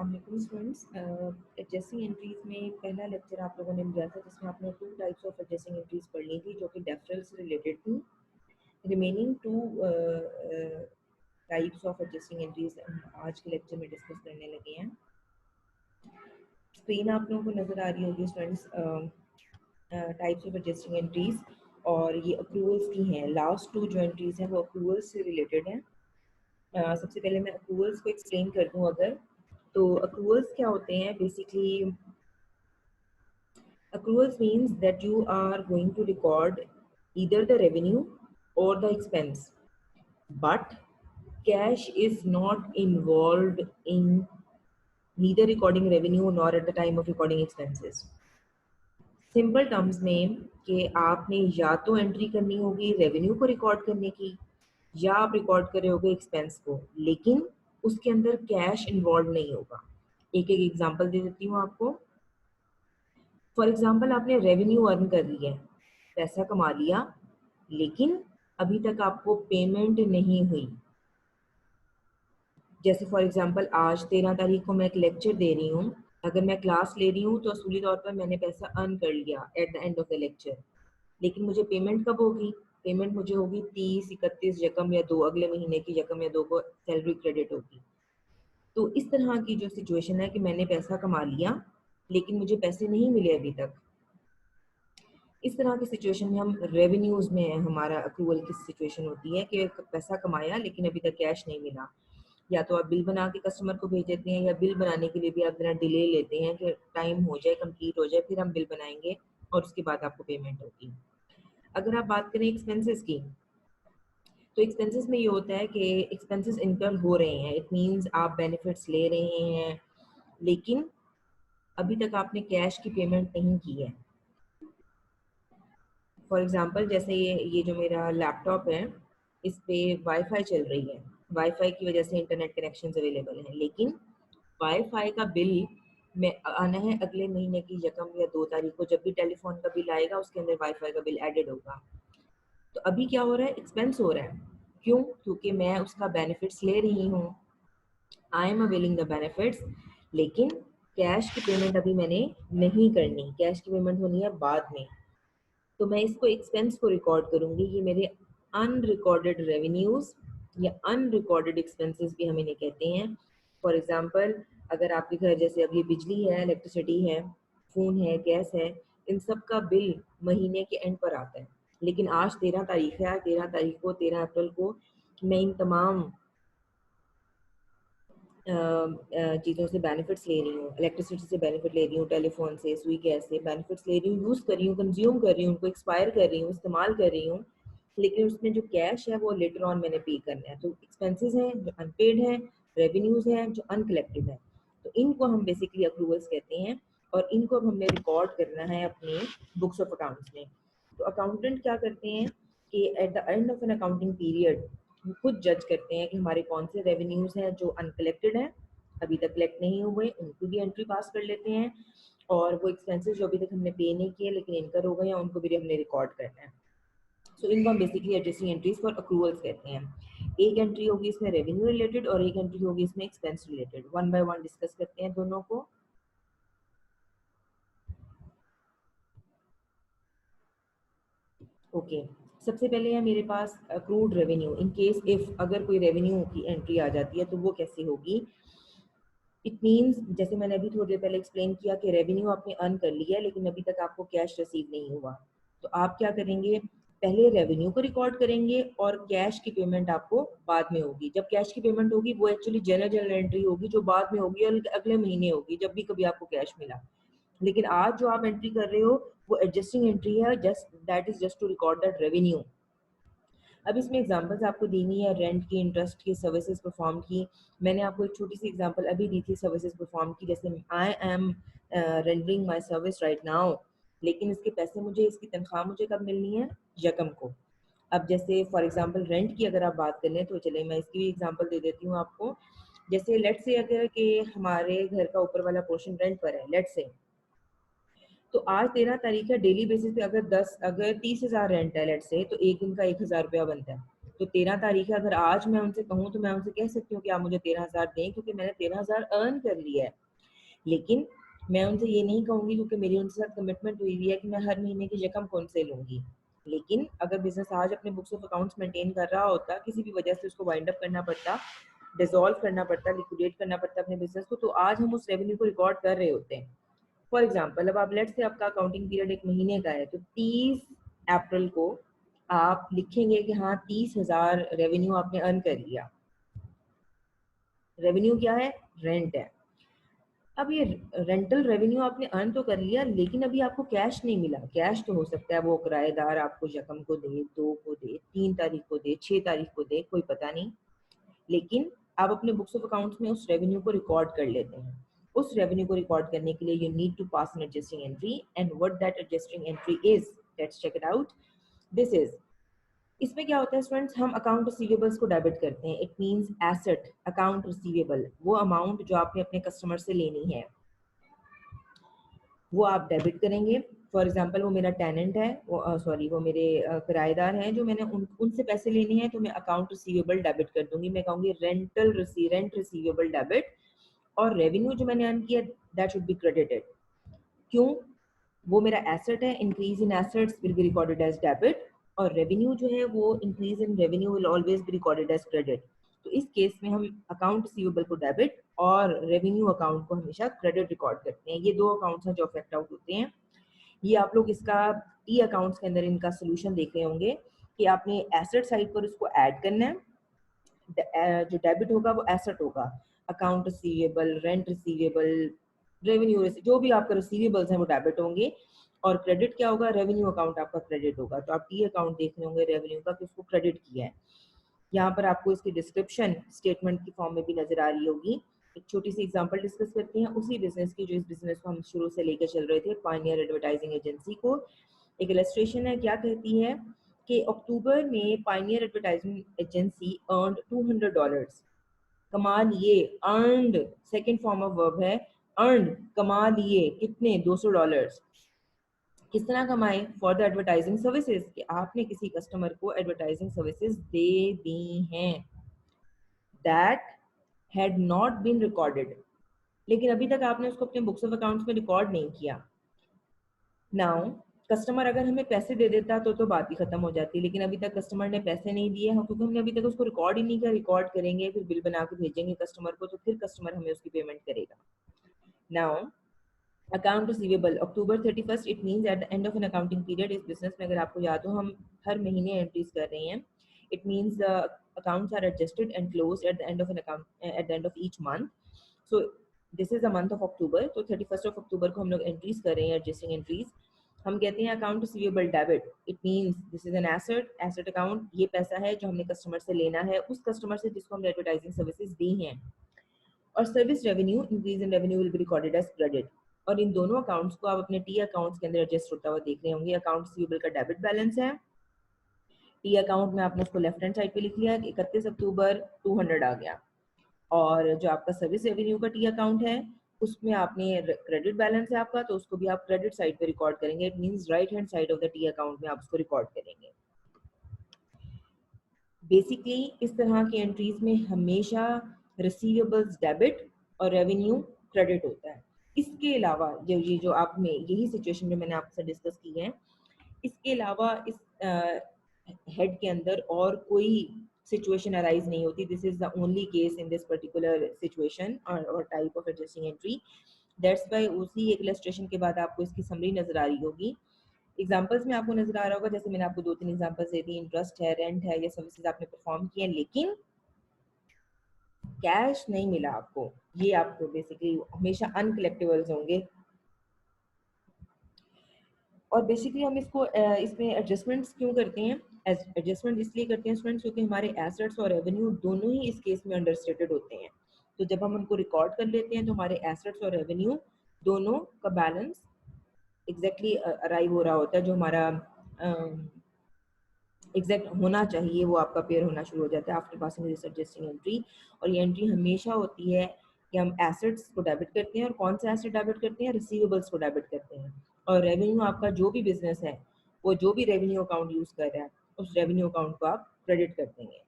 अस्सलाम वालेकुम students. Adjusting entries में पहला लेक्चर आप लोगों ने लिया था जिसमें आपने 2 टाइप्स ऑफ एडजस्टिंग एंट्रीज पढ़नी थी जो कि डेफरल से रिलेटेड थी। Remaining 2 types of adjusting entries आज के लेक्चर में डिस्कस करने लगे हैं। स्क्रीन आप लोगों को नज़र आ रही होगी students, types of adjusting entries, और ये अप्रूवल्स की हैं। लास्ट 2 जो एंट्रीज हैं वो अप्रूवल्स से रिलेटेड हैं। सबसे पहले मैं अप्रूवल्स को एक्सप्लेन कर दूं अगर, तो accruals क्या होते हैं? Basically, accruals means that you are going to record either the revenue or the expense, but cash is not involved in neither recording revenue nor at the time of recording expenses. Simple terms में कि आपने या तो entry करनी होगी revenue को record करने की, या आप रिकॉर्ड कर रहे होगे एक्सपेंस को, लेकिन उसके अंदर कैश इन्वॉल्व नहीं होगा। एक एक एग्जांपल दे देती हूँ आपको। फॉर एग्जांपल, आपने रेवेन्यू अर्न कर लिया है, पैसा कमा लिया, लेकिन अभी तक आपको पेमेंट नहीं हुई। जैसे फॉर एग्जांपल आज 13 तारीख को मैं एक लेक्चर दे रही हूँ, अगर मैं क्लास ले रही हूँ तो असूली तौर पर मैंने पैसा अर्न कर लिया eight the end of the lecture, लेकिन मुझे पेमेंट कब होगी? पेमेंट मुझे होगी 30, 31 यकम या 2, अगले महीने की यकम या 2 को सैलरी क्रेडिट होगी। तो इस तरह की जो सिचुएशन है कि मैंने पैसा कमा लिया लेकिन मुझे पैसे नहीं मिले अभी तक, इस तरह की सिचुएशन में हम रेवेन्यूज में हमारा अक्रूवल की सिचुएशन होती है कि पैसा कमाया लेकिन अभी तक कैश नहीं मिला। या तो आप बिल बना के कस्टमर को भेज देते हैं, या बिल बनाने के लिए भी आप जरा डिले लेते हैं कि टाइम हो जाए, कंप्लीट हो जाए, फिर हम बिल बनाएंगे और उसके बाद आपको पेमेंट होगी। अगर आप बात करें एक्सपेंसेस की, तो एक्सपेंसेस में ये होता है कि एक्सपेंसेस इनकर हो रहे हैं, इट मीन्स आप बेनिफिट्स ले रहे हैं लेकिन अभी तक आपने कैश की पेमेंट नहीं की है। फॉर एग्जांपल, जैसे ये जो मेरा लैपटॉप है, इस पे वाईफाई चल रही है, वाईफाई की वजह से इंटरनेट कनेक्शंस अवेलेबल हैं, लेकिन वाईफाई का बिल में आना है अगले महीने की यकम या 2 तारीख को। जब भी टेलीफोन का बिल आएगा उसके अंदर वाईफाई का बिल एडेड होगा। तो अभी क्या हो रहा है? एक्सपेंस हो रहा है। क्यों? क्योंकि मैं उसका बेनिफिट्स ले रही हूँ, I am availing the benefits, लेकिन कैश की पेमेंट अभी मैंने नहीं करनी, कैश की पेमेंट होनी है बाद में। तो मैं इसको एक्सपेंस को रिकॉर्ड करूंगी। ये मेरे अनरिकॉर्डेड रेवेन्यूज या अनरिकॉर्डेड एक्सपेंसेस भी हम इन्हें कहते हैं। फॉर एग्जांपल, अगर आपके घर जैसे अभी बिजली है, इलेक्ट्रिसिटी है, फ़ोन है, गैस है, इन सब का बिल महीने के एंड पर आता है, लेकिन आज 13 तारीख है, 13 तारीख को, 13 अप्रैल को मैं इन तमाम चीज़ों से बेनिफिट्स ले रही हूँ, इलेक्ट्रिसिटी से बेनिफिट ले रही हूँ, टेलीफोन से, सुई गैस से बेनिफिट्स ले रही हूँ, यूज़ कर रही हूँ, कंज्यूम कर रही हूँ, उनको एक्सपायर कर रही हूँ, इस्तेमाल कर रही हूँ, लेकिन उसमें जो कैश है वो लेटर ऑन मैंने पे करना है। तो एक्सपेंसेस हैं जो अनपेड हैं, रेवेन्यूज हैं जो अनकलेक्टेड हैं, तो इनको हम बेसिकली अप्रूवल्स कहते हैं, और इनको अब हमने रिकॉर्ड करना है अपने बुक्स ऑफ अकाउंट्स में। तो अकाउंटेंट क्या करते हैं कि eight the end of an accounting period खुद जज करते हैं कि हमारे कौन से रेवेन्यूज हैं जो अनकलेक्टेड हैं, अभी तक कलेक्ट नहीं हुए, उनको भी एंट्री पास कर लेते हैं, और वो एक्सपेंसेस जो अभी तक हमने पे नहीं किए लेकिन इनकर हो गए हैं उनको भी हमने रिकॉर्ड करना है। सो इनको हम basically adjusting entries for accruals कहते हैं। एक एंट्री होगी इसमें रेवेन्यू रिलेटेड और एक एंट्री होगी इसमें expense related. One by one discuss करते हैं दोनों को। ओके, सबसे पहले है मेरे पास accrued revenue. In case if अगर कोई रेवेन्यू की एंट्री आ जाती है तो वो कैसे होगी? इट मीन्स, जैसे मैंने अभी थोड़ी देर पहले एक्सप्लेन किया कि रेवेन्यू आपने अर्न कर लिया है लेकिन अभी तक आपको कैश रिसीव नहीं हुआ, तो आप क्या करेंगे? पहले रेवेन्यू को रिकॉर्ड करेंगे और कैश की पेमेंट आपको बाद में होगी। जब कैश की पेमेंट होगी वो एक्चुअली जनरल एंट्री होगी जो बाद में होगी और अगले महीने होगी जब भी कभी आपको कैश मिला। लेकिन आज जो आप एंट्री कर रहे हो वो एडजस्टिंग एंट्री है, just that is just to record that revenue. अब इसमें एग्जांपल्स आपको देनी है रेंट की, इंटरेस्ट की, सर्विसेज परफॉर्म की। मैंने आपको एक छोटी सी एग्जांपल अभी दी थी सर्विसेज परफॉर्म की, जैसे I am rendering my service right now, लेकिन इसके पैसे मुझे, इसकी तनख्वाह मुझे कब मिलनी है? यकम को। अब जैसे फॉर एग्जांपल रेंट की अगर आप बात कर लें तो चले मैं इसकी भी एग्जांपल दे देती हूँ आपको। जैसे लेट से अगर कि हमारे घर का ऊपर वाला पोर्शन रेंट पर है, लेट से, तो आज 13 तारीख है, डेली बेसिस पे अगर 30,000 रेंट है लेट से, तो एक दिन का 1,000 रुपया बनता है। तो 13 तारीख है, अगर आज मैं उनसे कहूँ तो मैं उनसे कह सकती हूँ कि आप मुझे 13,000 दें, क्योंकि मैंने 13,000 अर्न कर लिया है। लेकिन मैं उनसे ये नहीं कहूँगी, क्योंकि मेरी उनके साथ कमिटमेंट हुई हुई है कि मैं हर महीने की रकम कौन से लूँगी। लेकिन अगर बिजनेस आज अपने बुक्स ऑफ अकाउंट्स मेंटेन कर रहा होता, किसी भी वजह से उसको वाइंड अप करना पड़ता, डिसॉल्व करना पड़ता, लिक्विडेट करना पड़ता अपने बिजनेस को, तो आज हम उस रेवेन्यू को रिकॉर्ड कर रहे होते हैं। फॉर एग्जाम्पल, अब आप लेट्स से आपका अकाउंटिंग पीरियड एक महीने का है, तो 30 अप्रैल को आप लिखेंगे कि हाँ 30,000 रेवेन्यू आपने अर्न कर लिया। रेवेन्यू क्या है? रेंट है। अब ये रेंटल रेवेन्यू आपने अर्न तो कर लिया, लेकिन अभी आपको कैश नहीं मिला। कैश तो हो सकता है वो किराएदार आपको रकम को दे, 2 को दे, 3 तारीख को दे, 6 तारीख को दे, कोई पता नहीं। लेकिन आप अपने बुक्स ऑफ अकाउंट्स में उस रेवेन्यू को रिकॉर्ड कर लेते हैं। उस रेवेन्यू को रिकॉर्ड करने के लिए you need to pass an adjusting entry, and what that adjusting entry is, let's check it out. This is, इसमें क्या होता है स्टूडेंट्स, हम अकाउंट रिसीवेबल्स को डेबिट करते हैं। It means asset account receivable, वो अमाउंट जो आपने अपने कस्टमर से लेनी है वो आप डेबिट करेंगे। फॉर एग्जांपल, वो मेरा टेनेंट है, वो सॉरी वो मेरे किराएदार हैं जो मैंने उनसे पैसे लेने हैं, तो मैं अकाउंट रिसीवेबल डेबिट कर दूंगी। मैं कहूँगी रेंट रिसीवेबल डेबिट, और रेवेन्यू जो मैंने अर्न किया दैट शुड बी क्रेडिटेड। क्यों? वो मेरा एसेट है, increase in assets will be recorded as debit, और रेवेन्यू जो है वो increase in revenue will always be recorded as credit. तो इस केस में हम अकाउंट रिसीवेबल को डेबिट और रेवेन्यू अकाउंट को हमेशा क्रेडिट रिकॉर्ड करते हैं। ये दो अकाउंट्स हैं जो अफेक्ट आउट होते हैं। ये आप लोग इसका टी अकाउंट्स के अंदर इनका सोल्यूशन देख रहे होंगे कि आपने एसेट साइड पर उसको ऐड करना है। जो डेबिट होगा वो एसेट होगा, account receivable, rent receivable, revenue, जो भी आपका रिसीवेबल्स हैं वो डेबिट होंगे, और क्रेडिट क्या होगा? रेवेन्यू अकाउंट आपका क्रेडिट होगा। तो आप टी अकाउंट देख रहे होंगे रेवेन्यू का कि उसको क्रेडिट किया है। यहाँ पर आपको इसकी डिस्क्रिप्शन स्टेटमेंट की फॉर्म में भी नजर आ रही होगी। एक छोटी सी एग्जांपल डिस्कस करते हैं उसी बिजनेस की, जो इस बिजनेस को हम शुरू से लेकर चल रहे थे, पायनियर एडवर्टाइजिंग एजेंसी को। एक इलस्ट्रेशन है, क्या कहती है कि अक्टूबर में पायनियर एडवर्टाइजिंग एजेंसी अर्नड $200। कमा लिए, earned second form of verb है, अर्नड कमा लिए कितने? $200। किस तरह कमाए? फॉर द एडवर्टाइजिंग सर्विसेज, कि आपने किसी कस्टमर को एडवर्टाइजिंग सर्विसेज दे दी हैं, that had not been recorded, लेकिन अभी तक आपने उसको अपने बुक्स ऑफ अकाउंट्स में रिकॉर्ड नहीं किया। नाउ कस्टमर अगर हमें पैसे दे देता तो बात ही खत्म हो जाती, लेकिन अभी तक कस्टमर ने पैसे नहीं दिए हैं, क्योंकि हमने अभी तक उसको रिकॉर्ड ही नहीं किया। रिकॉर्ड करेंगे, फिर बिल बना के भेजेंगे कस्टमर को, तो फिर कस्टमर हमें उसकी पेमेंट करेगा। Now account receivable October 31, it means eight the end of an accounting period. इस बिजनेस में अगर आपको याद हो, हम हर महीने एंट्रीज कर रहे हैं। It means the accounts are adjusted and closed at the end of an account, at the end of each month. So this is the month of October, तो 31 ऑफ अक्टूबर को हम लोग एंट्रीज कर रहे हैं, एडजस्टिंग एंट्रीज। हम कहते हैं account receivable debit, it means this is an asset account. ये पैसा है जो हमने कस्टमर से लेना है, उस कस्टमर से जिसको हमने एडवर्टाइजिंग सर्विसेज दी हैं। और service revenue, increase in revenue will be recorded as credit. और इन दोनों अकाउंट्स को आप अपने टी अकाउंट्स के अंदर एडजस्ट होता हुआ देख रहे होंगे। अकाउंट रिसीवेबल का डेबिट बैलेंस है, टी अकाउंट में आपने उसको लेफ्ट हैंड साइड पे लिख लिया, 31 अक्टूबर 200 आ गया। और जो आपका सर्विस रेवेन्यू का टी अकाउंट है, उसमें आपने क्रेडिट बैलेंस है आपका, तो उसको भी आप क्रेडिट साइड पे रिकॉर्ड करेंगे। It means right hand side of the T account में आप उसको रिकॉर्ड करेंगे। बेसिकली इस तरह की एंट्रीज में हमेशा रिसीवेबल्स डेबिट और रेवेन्यू क्रेडिट होता है। इसके अलावा जो आप में यही सिचुएशन जो मैंने आपसे डिस्कस की है, इसके अलावा इस हेड के अंदर और कोई सिचुएशन अराइज नहीं होती। This is the only case in this particular situation और type of adjusting entry. That's why उसी एक इलस्ट्रेशन के बाद आपको इसकी समरी नजर आ रही होगी। एग्जांपल्स में आपको नजर आ रहा होगा, जैसे मैंने आपको 2-3 एग्जांपल्स दे दी। इंटरेस्ट है, रेंट है, ये सर्विसेज आपने परफॉर्म किए, लेकिन कैश नहीं मिला आपको। ये आपको बेसिकली हमेशा अनकलेक्टेबल्स होंगे। और बेसिकली हम इसको इसमें एडजस्टमेंट्स क्यों करते हैं? एडजस्टमेंट इसलिए करते हैं स्टूडेंट्स, क्योंकि हमारे एसेट्स और रेवेन्यू दोनों ही इस केस में अंडरस्टेटेड होते हैं। तो जब हम उनको रिकॉर्ड कर लेते हैं तो हमारे एसेट्स और रेवेन्यू दोनों का बैलेंस एग्जैक्टली अराइव हो रहा होता है। जो हमारा एग्जैक्ट होना चाहिए वो आपका पेयर होना शुरू हो जाता है after passing this adjusting entry. और ये एंट्री हमेशा होती है कि हम एसेट्स को डेबिट करते हैं, और कौन सा एसेट डेबिट करते हैं? रिसीवेबल्स को डेबिट करते हैं। और रेवेन्यू आपका जो भी बिजनेस है, वो जो भी रेवेन्यू अकाउंट यूज कर रहा है, उस रेवेन्यू अकाउंट को आप क्रेडिट कर देंगे।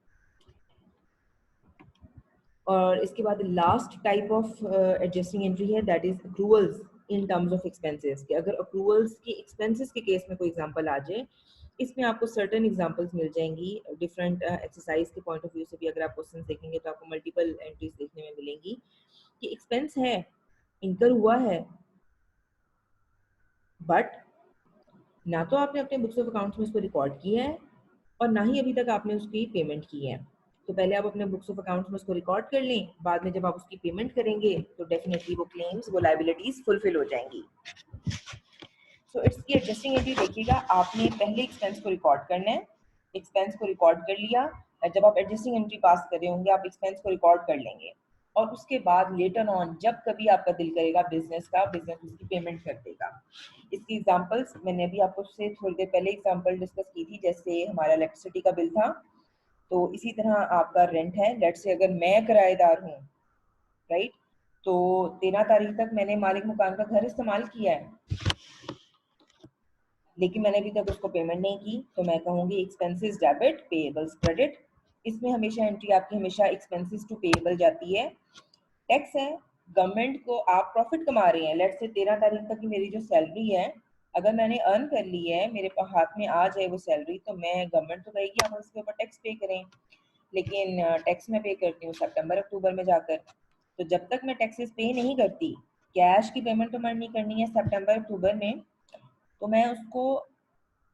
और इसके बाद last type of adjusting entry है, that is accruals in terms of expenses. कि अगर अक्रूवल्स के एक्सपेंसेस के केस में कोई एग्जांपल आ जाए, इसमें आपको सर्टेन एग्जांपल्स मिल जाएंगी डिफरेंट एक्सरसाइज के पॉइंट ऑफ व्यू से भी। अगर आप क्वेश्चन देखेंगे तो आपको मल्टीपल एंट्रीज देखने में मिलेंगी कि एक्सपेंस है, इनकर हुआ है, बट ना तो आपने अपने बुक्स ऑफ अकाउंट्स में उसको रिकॉर्ड किया है और ना ही अभी तक आपने उसकी पेमेंट की है। तो पहले आप अपने बुक्स ऑफ अकाउंट्स में उसको रिकॉर्ड कर लें, बाद में जब आप उसकी पेमेंट करेंगे तो डेफिनेटली वो क्लेम्स, वो लायबिलिटीज फुलफिल हो जाएंगी। सो इसकी एडजस्टिंग एंट्री देखिएगा, आपने पहले एक्सपेंस को रिकॉर्ड करना है, एक्सपेंस को रिकॉर्ड कर लिया, जब आप एडजस्टिंग एंट्री पास कर रहे होंगे आप एक्सपेंस को रिकॉर्ड कर लेंगे और उसके बाद लेटर ऑन जब कभी आपका दिल करेगा बिजनेस का, बिजनेस उसकी पेमेंट कर देगा। इसकी एग्जांपल्स मैंने अभी आपको से थोड़ी देर पहले एग्जांपल डिस्कस की थी, जैसे हमारा इलेक्ट्रिसिटी का बिल था, तो इसी तरह आपका रेंट है। लेट्स से अगर मैं किराएदार हूँ, राइट, तो 13 तारीख तक मैंने मालिक मकान का घर इस्तेमाल किया है, लेकिन मैंने अभी तक उसको पेमेंट नहीं की, तो मैं कहूँगी एक्सपेंसेस डेबिट, पेएबल्स क्रेडिट। इसमें हमेशा एंट्री आपकी हमेशा एक्सपेंसेस टू पेएबल जाती है। टैक्स है, गवर्नमेंट को आप प्रॉफिट कमा रहे हैं, लेट्स से 13 तारीख तक की मेरी जो सैलरी है, अगर मैंने अर्न कर ली है, मेरे हाथ में आ जाए वो सैलरी, तो मैं, गवर्नमेंट तो कहेगी आप उसके ऊपर टैक्स पे करें, लेकिन टैक्स मैं पे करती हूँ सितंबर अक्टूबर में जाकर। तो जब तक मैं टैक्सेस पे नहीं करती, कैश की पेमेंट तो मैंने नहीं करनी है सितंबर अक्टूबर में, तो मैं उसको,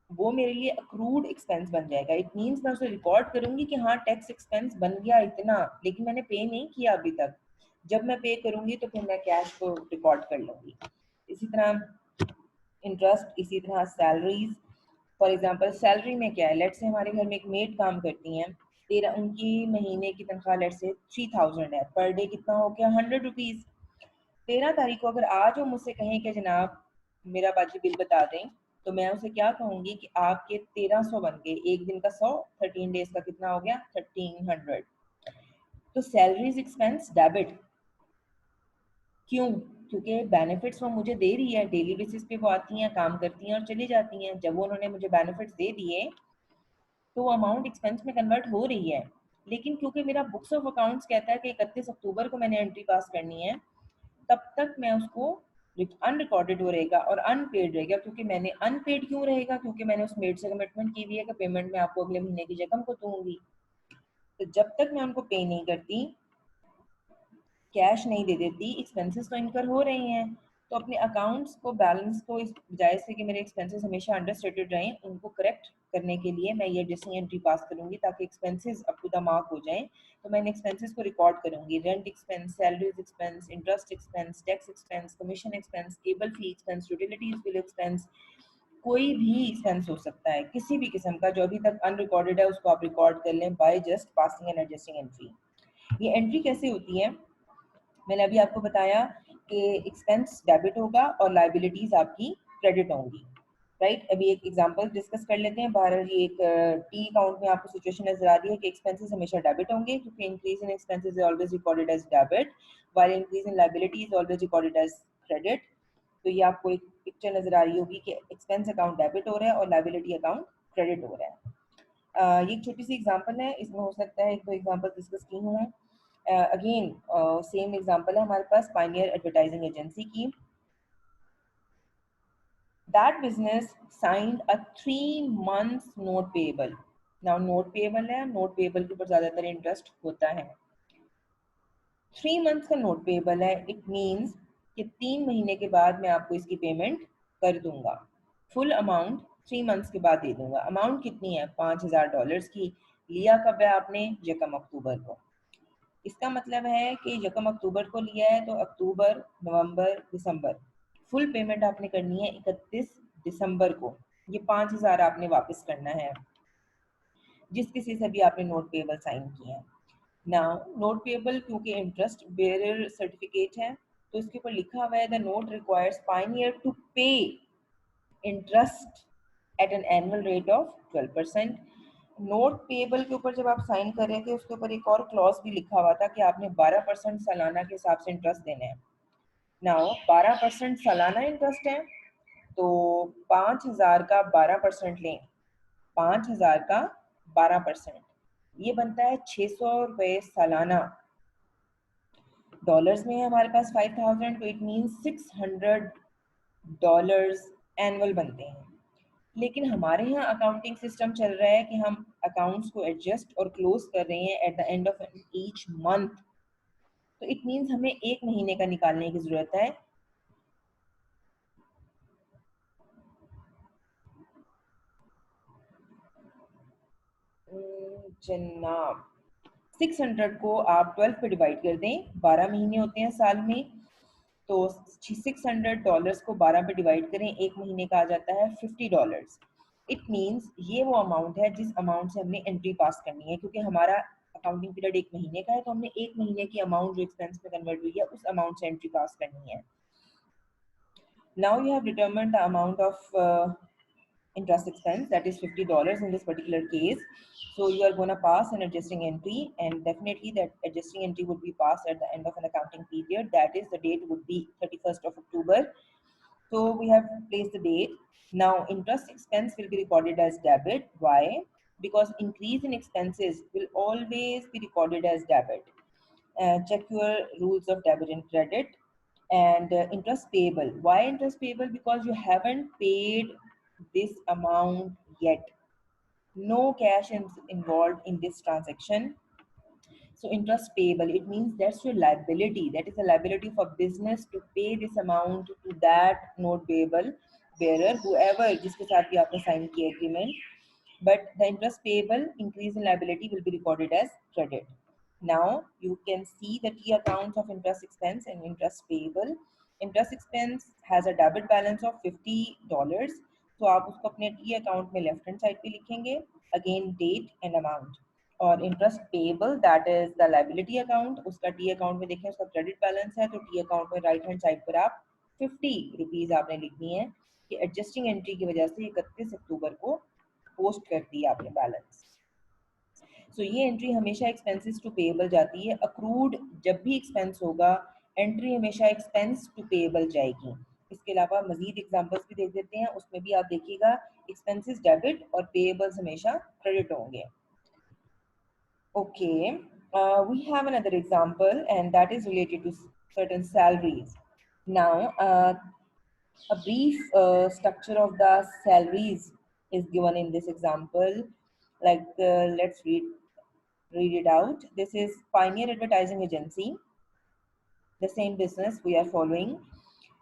वो मेरे लिए अक्रूड एक्सपेंस बन जाएगा। इट मीन्स मैं उसे रिकॉर्ड करूंगी कि हाँ टैक्स एक्सपेंस बन गया इतना, लेकिन मैंने पे नहीं किया अभी तक। जब मैं पे करूंगी तो फिर मैं कैश को रिकॉर्ड कर लूंगी। इसी तरह इंटरेस्ट, इसी तरह सैलरीज। फॉर एग्जांपल सैलरी में क्या है, लेट्स से हमारे घर में एक मेड काम करती हैं, तेरह, उनकी महीने की तनख्वाह लेट्स से 3000 है, पर डे कितना हो गया 100 रुपीज। 13 तारीख को अगर आज वो मुझसे कहें कि जनाब मेरा बाजी बिल बता दें, तो मैं उसे क्या कहूंगी कि आपके 1300 बन गए, एक दिन का 100, 13 डेज का कितना हो गया 1300। तो सैलरीज एक्सपेंस डेबिट, क्यों? क्योंकि बेनिफिट्स वो मुझे दे रही है, डेली बेसिस पे वो आती हैं, काम करती हैं और चली जाती हैं। जब वो उन्होंने मुझे बेनिफिट्स दे दिए तो वो अमाउंट एक्सपेंस में कन्वर्ट हो रही है। लेकिन क्योंकि मेरा बुक्स ऑफ अकाउंट्स कहता है कि 31 अक्टूबर को मैंने एंट्री पास करनी है, तब तक मैं उसको अनरिकॉर्डेड हो रहेगा और अनपेड रहेगा। क्योंकि मैंने अनपेड क्यों रहेगा, क्योंकि मैंने उस मेड से कमिटमेंट की हुई है कि पेमेंट मैं आपको अगले महीने की रकम को दूंगी। तो जब तक मैं उनको पे नहीं करती, कैश नहीं दे देती, एक्सपेंसेस तो इनकर हो रहे हैं। तो अपने अकाउंट्स को, बैलेंस को, इस बजाय से कि मेरे एक्सपेंसेस हमेशा अंडर स्टेटेड रहें, उनको करेक्ट करने के लिए मैं ये एडजस्टिंग एंट्री पास करूंगी ताकि expenses up to the mark हो जाएं। तो मैं इन एक्सपेंसेस को रिकॉर्ड करूंगी, rent expense, salaries expense, interest expense, tax expense, commission expense, cable fee expense, utilities bill expense. कोई भी एक्सपेंस हो सकता है किसी भी किस्म का, जो अभी तक अनरिकॉर्डेड है उसको आप रिकॉर्ड कर लें by just passing and adjusting entry. ये एंट्री कैसे होती है, मैंने अभी आपको बताया कि एक्सपेंस डेबिट होगा और लाइबिलिटीज आपकी क्रेडिट होंगी, राइट। अभी एक एग्जांपल डिस्कस कर लेते हैं। बहरहाल ये एक टी अकाउंट में आपको सिचुएशन नजर आ रही है कि एक्सपेंसेस हमेशा डेबिट होंगे, क्योंकि increase in expenses is always recorded as debit, while increase in liability is always recorded as credit. तो ये आपको एक पिक्चर नजर आ रही होगी कि एक्सपेंस अकाउंट डेबिट हो रहा है और लाइबिलिटी अकाउंट क्रेडिट हो रहा है। ये एक छोटी सी एग्जांपल है, इसमें हो सकता है एक दो एग्जांपल डिस्कस की हूँ। अगेन सेम एग्जांपल है हमारे पास पायनियर एडवर्टाइजिंग एजेंसी की। That business signed a 3 months note payable. Now note payable है, नोट पेएबल के ऊपर ज्यादातर इंटरेस्ट होता है। 3 months का नोट पेएबल है, इट मीन्स कि 3 महीने के बाद मैं आपको इसकी पेमेंट कर दूंगा, फुल अमाउंट 3 months के बाद दे दूंगा। अमाउंट कितनी है, $5000 की। लिया कब है आपने, 1 अक्टूबर को। इसका मतलब है कि 1 अक्टूबर को लिया है तो अक्टूबर, नवंबर, दिसंबर, फुल पेमेंट आपने करनी है 31 दिसंबर को। ये 5000 आपने वापस करना है जिस किसी से भी आपने नोट पेएबल साइन किया है। नाउ नोट पेएबल क्योंकि इंटरेस्ट बेयरर सर्टिफिकेट है, तो इसके ऊपर लिखा हुआ है the note requires pioneer to pay interest at an annual rate of 12%। Note payable के ऊपर जब आप साइन कर रहे थे उसके ऊपर एक और क्लॉज भी लिखा हुआ था कि आपने 12% सालाना के हिसाब से इंटरेस्ट देना है। नाउ 12% सालाना इंटरेस्ट है, तो 5000 का 12% लें, 5000 का 12%, ये बनता है 600 रुपये सालाना। डॉलर्स में है हमारे पास 5000, तो इट मीन $600 एनुअल बनते हैं। लेकिन हमारे यहाँ अकाउंटिंग सिस्टम चल रहा है कि हम अकाउंट्स को एडजस्ट और क्लोज कर रहे हैं eight the end of each month, तो इट मीन्स हमें एक महीने का निकालने की जरूरत है। जनाब 600 को आप 12 पे डिवाइड कर दें, 12 महीने होते हैं साल में, तो $600 को 12 पे डिवाइड करें, एक महीने का आ जाता है $50। इट मीन्स ये वो अमाउंट है जिस अमाउंट से हमने एंट्री पास करनी है, क्योंकि हमारा अकाउंटिंग पीरियड एक महीने का है, तो हमने एक महीने की अमाउंट जो एक्सपेंस में कन्वर्ट हुई है उस अमाउंट से एंट्री पास करनी है। Now you have determined the amount of interest expense, that is $50 in this particular case. So you are going to pass an adjusting entry, and definitely that adjusting entry would be passed at the end of an accounting period, that is the date would be 31st of October. So we have placed the date. Now interest expense will be recorded as debit. Why? Because increase in expenses will always be recorded as debit. Check your rules of debit and credit. And interest payable. Why interest payable? Because you haven't paid this amount yet. No cash is involved in this transaction. So interest payable, it means that's your liability. That is a liability for business to pay this amount to that note payable bearer, whoever जिसके साथ भी आपने sign किया agreement. But the interest payable increase in liability will be recorded as credit. Now you can see the T accounts of interest expense and interest payable. Interest expense has a debit balance of $50, तो आप उसको अपने T account में left hand side पे लिखेंगे, again date and amount. और interest payable that is the liability account, उसका T account में देखें उसका क्रेडिट बैलेंस है, तो टी अकाउंट में राइट हैंड साइड पर आप 50 रुपीज आपने लिखनी है कि एडजस्टिंग एंट्री की वजह से 31 अक्टूबर को पोस्ट कर दिया आपने बैलेंस। सो ये एंट्री हमेशा एक्सपेंसेस टू पेएबल जाती है। अक्रूड जब भी एक्सपेंस होगा एंट्री हमेशा एक्सपेंस टू पेएबल जाएगी। इसके अलावा मजीद एग्जांपल्स भी देख देते हैं, उसमें भी आप देखिएगा एक्सपेंसेस डेबिट और पेएबल्स हमेशा क्रेडिट होंगे। Okay, we have another example, and that is related to certain salaries. Now, a brief structure of the salaries is given in this example. Like, let's read it out. This is Pioneer Advertising Agency, the same business we are following.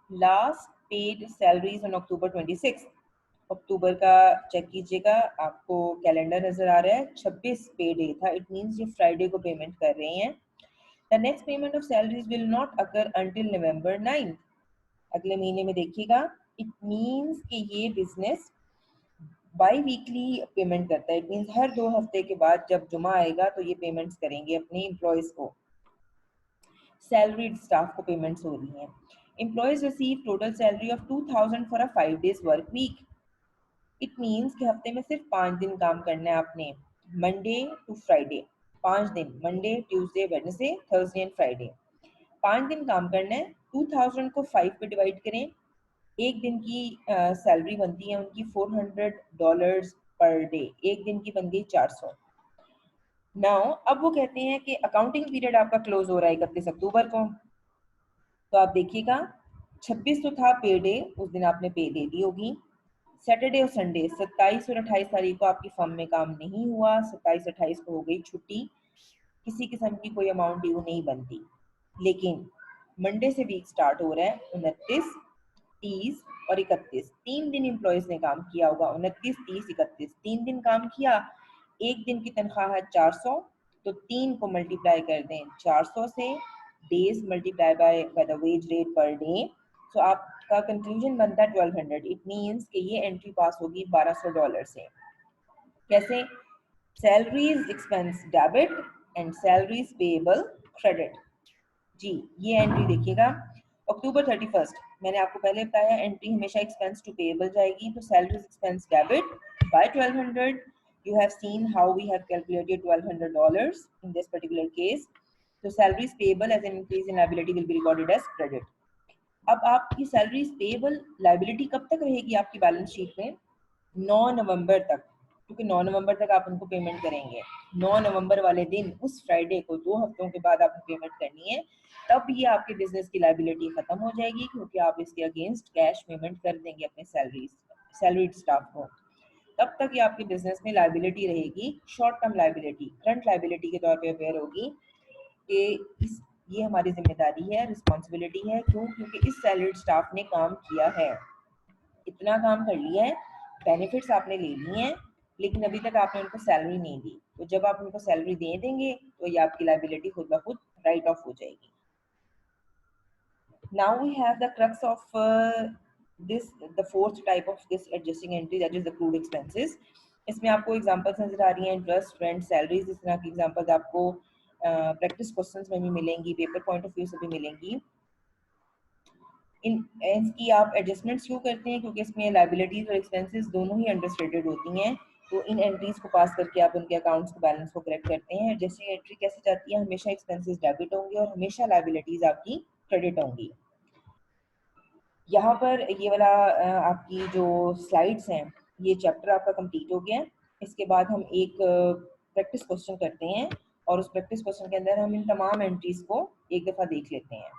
Last paid salaries on October 26th. अक्टूबर का check कीजिएगा, आपको calendar नजर आ रहा है, 26 pay day था, it means ये Friday को payment कर रहे हैं। The next payment of salaries will not occur until November 9, अगले महीने में देखिएगा। इट मींस कि ये बिजनेस बाई वीकली पेमेंट करता है, इट मींस हर 2 हफ्ते के बाद जब जुमा आएगा तो ये पेमेंट्स करेंगे अपने एम्प्लॉयज को। सैलरीड स्टाफ को पेमेंट्स हो रही हैं। Employees receive total salary of 2000 for a 5 days work week. It means कि हफ्ते में सिर्फ 5 दिन काम करना है आपने, मंडे टू फ्राइडे, 5 दिन, Monday Tuesday Wednesday Thursday and Friday, 5 दिन काम करना है। 2000 को 5 पे डिवाइड करें, एक दिन की सैलरी बनती है उनकी $400 पर डे, एक दिन की बन गई 400। नाउ अब वो कहते हैं कि अकाउंटिंग पीरियड आपका क्लोज हो रहा है 31 अक्टूबर को, तो आप देखिएगा 26 तो था पे डे, उस दिन आपने पे दे दी होगी। सैटरडे और संडे 27 और 28 तारीख को आपकी फर्म में काम नहीं हुआ, 27-28 को हो गई छुट्टी, किसी किस्म की कोई अमाउंट ड्यू नहीं बनती। लेकिन मंडे से वीक स्टार्ट हो रहा है, 29, 30 और 31, 3 दिन एम्प्लॉयज ने काम किया होगा, 29, 30, 31, 3 दिन काम किया, एक दिन की तनख्वाह है 400, तो 3 को मल्टीप्लाई कर दें 400 से, days multiply by the wage rate per day, तो आपका कंक्लूजन बनता है 1200। इट मींस कि ये एंट्री पास होगी $1200 से। कैसे? Salaries expense debit and salaries payable credit. जी ये एंट्री देखिएगा, अक्टूबर 31, मैंने आपको पहले बताया एंट्री हमेशा एक्सपेंस टू पेएबल जाएगी, तो salaries expense debit bye 1200। You have seen how we have calculated $1200 in this particular case. So salaries payable as an increase in liability will be recorded as credit. अब आपकी salaries payable liability कब तक रहेगी आपकी balance sheet में? 9 नवंबर तक। क्योंकि 9 नवंबर तक आप उनको पेमेंट करेंगे। 9 नवंबर वाले दिन उस फ्राइडे को 2 हफ्तों के बाद आपने पेमेंट करनी है, तब ये आपके बिजनेस की लायबिलिटी खत्म हो जाएगी, क्योंकि आप इसके अगेंस्ट कैश पेमेंट कर देंगे अपने सैलरीड स्टाफ को। तब तक ये आपके बिजनेस में लायबिलिटी रहेगी, short term liability, current liability के तौर पे अवेयर होगी कि ये हमारी जिम्मेदारी है, रिस्पॉन्सिबिलिटी है। क्यों? क्योंकि इस सैलरीड स्टाफ ने काम किया है, इतना काम कर लिया है, बेनिफिट्स आपने ले लिए हैं, लेकिन अभी तक आपने उनको सैलरी नहीं दी। तो जब आप उनको सैलरी दे देंगे तो ये आपकी लायबिलिटी खुद ब खुद राइट ऑफ हो जाएगी। Now we have the crux of the fourth type of this adjusting entry, that is the accrued expenses. इसमें आपको एग्जांपल्स नजर आ रही हैं, इंटरेस्ट, रेंट, सैलरीज, इस तरह की एग्जांपल्स आपको प्रैक्टिस क्वेश्चंस में भी मिलेंगी, पेपर पॉइंट ऑफ व्यू से भी मिलेंगी। इसकी आप एडजस्टमेंट्स क्यों करते हैं? क्योंकि इसमें लायबिलिटीज और एक्सपेंसेस दोनों ही अंडरस्टेटेड होती हैं। तो इन एंट्रीज को पास करके आप उनके अकाउंट्स को, बैलेंस को करेक्ट करते हैं। एडजस्टिंग एंट्री कैसे जाती है? हमेशा एक्सपेंसेस डेबिट होंगे और हमेशा लायबिलिटीज आपकी क्रेडिट होंगी। यहाँ पर ये वाला आपकी जो स्लाइड्स हैं, ये चैप्टर आपका कंप्लीट हो गया। इसके बाद हम एक प्रैक्टिस क्वेश्चन करते हैं और उस प्रैक्टिस क्वेश्चन के अंदर हम इन तमाम एंट्रीज को एक दफ़ा देख लेते हैं।